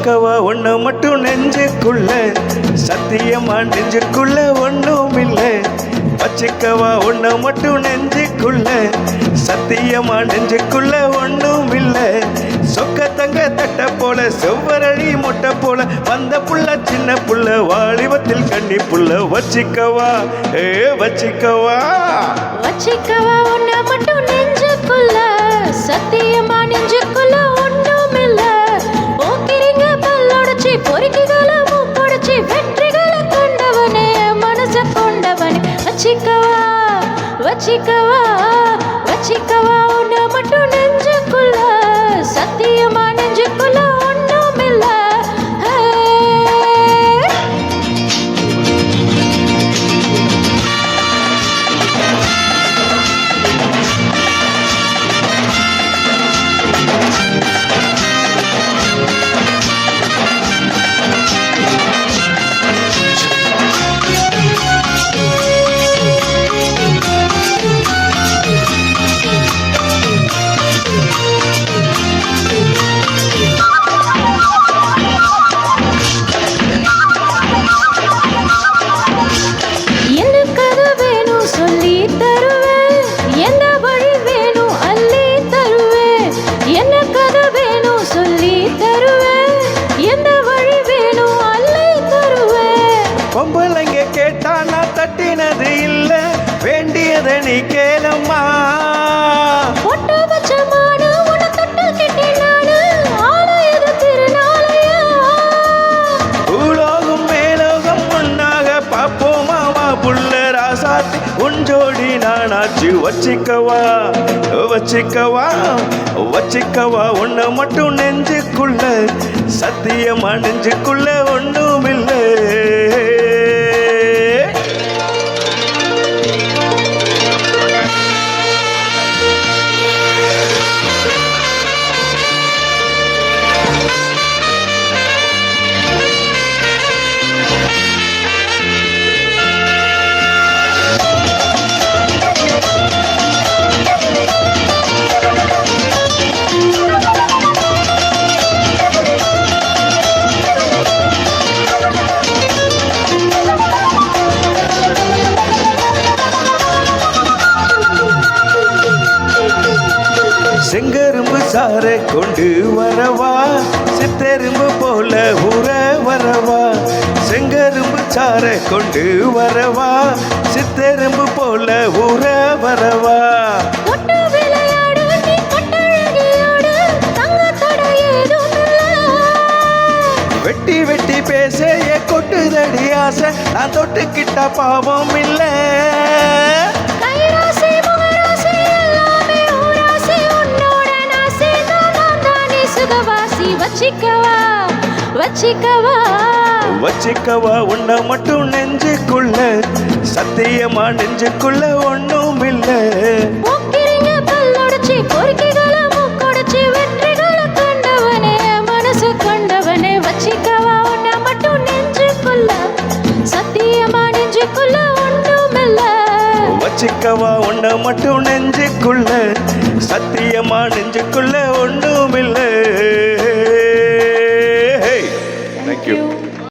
வச்சுக்கவா ஒண்ணு மட்டும் நெஞ்சுக்குள்ள, சத்தியமா நெஞ்சுக்குள்ள ஒண்ணும் இல்லை. வச்சுக்கவா ஒண்ணு மட்டும் நெஞ்சுக்குள்ள, சத்தியமா நெஞ்சுக்குள்ள ஒண்ணும் இல்லை. சொக்க தங்க தட்ட போல செவ்வரளி முட்டை போல வந்த புள்ள சின்ன புள்ள வாலிபத்தில் கண்ணி புள்ள. வச்சுக்கவா வச்சுக்கவா வச்சுக்கவா ஒண்ணு மட்டும் நெஞ்சுக்குள்ள, சத்தியமா நெஞ்சுக்குள்ள ஒண்ணும் இல்ல. போக்கிறீங்க பல்லொடச்சி பொறுக்கிகளை மூக்கொடைச்சி வெற்றிகளை கொண்டவனே மனச கொண்டவனே. வச்சுக்கவா வச்சுக்கவா வச்சுக்கவா ஒண்ணு மட்டும் நெஞ்சுக்குள்ள, சத்தியமா நெஞ்சுக்குள்ள ஒண்ணும் இல்ல. பொம்பளைங்க கேட்டா நான் தட்டினது இல்ல, வேண்டியதை நீ கேளம்மா. பொட்டு வச்ச மாடு உன தொட்டு கிட்டி நாடு ஆலயது திருநாளையா. பூலோகம் மேலோகம் ஒன்னாக பாப்போமாவா புள்ள ராசாத்தி உஞ்சோடி நானாச்சு. வச்சுக்கவா வச்சுக்கவா வச்சுக்கவா ஒண்ணு மட்டும் நெஞ்சுக்குள்ள, சத்தியமா நெஞ்சுக்குள்ள ஒண்ணும் இல்லை. செங்கரும்பு சார கொண்டு வரவா, சித்தெரும்பு போல ஊற வரவா. செங்கரும்பு சார கொண்டு வரவா, சித்தெரும்பு போல ஊற வரவா. வெட்டி வெட்டி பேச கொட்டுதடி ஆசை, நான் தொட்டுக்கிட்ட பாவம் இல்லை. வச்சுக்கவா வச்சுக்கவா வச்சுக்கவா ஒண்ண மட்டும் நெஞ்சுக்குள்ள, சத்தியமா நெஞ்சுக்குள்ள ஒண்ணும் இல்லை. போக்கிறீங்க பல்லொடச்சி பொறுக்கிகளை மூக்கொடைச்சி வெற்றிகளை கொண்டவனே மனசு கொண்டவனே. வச்சுக்கவா ஒண்ண மட்டும் நெஞ்சுக்குள்ள, சத்தியமா நெஞ்சுக்குள்ள ஒண்ணும் இல்ல. வச்சுக்கவா ஒண்ண மட்டும் நெஞ்சுக்குள்ள, சத்தியமா நெஞ்சுக்குள்ள ஒண்ணு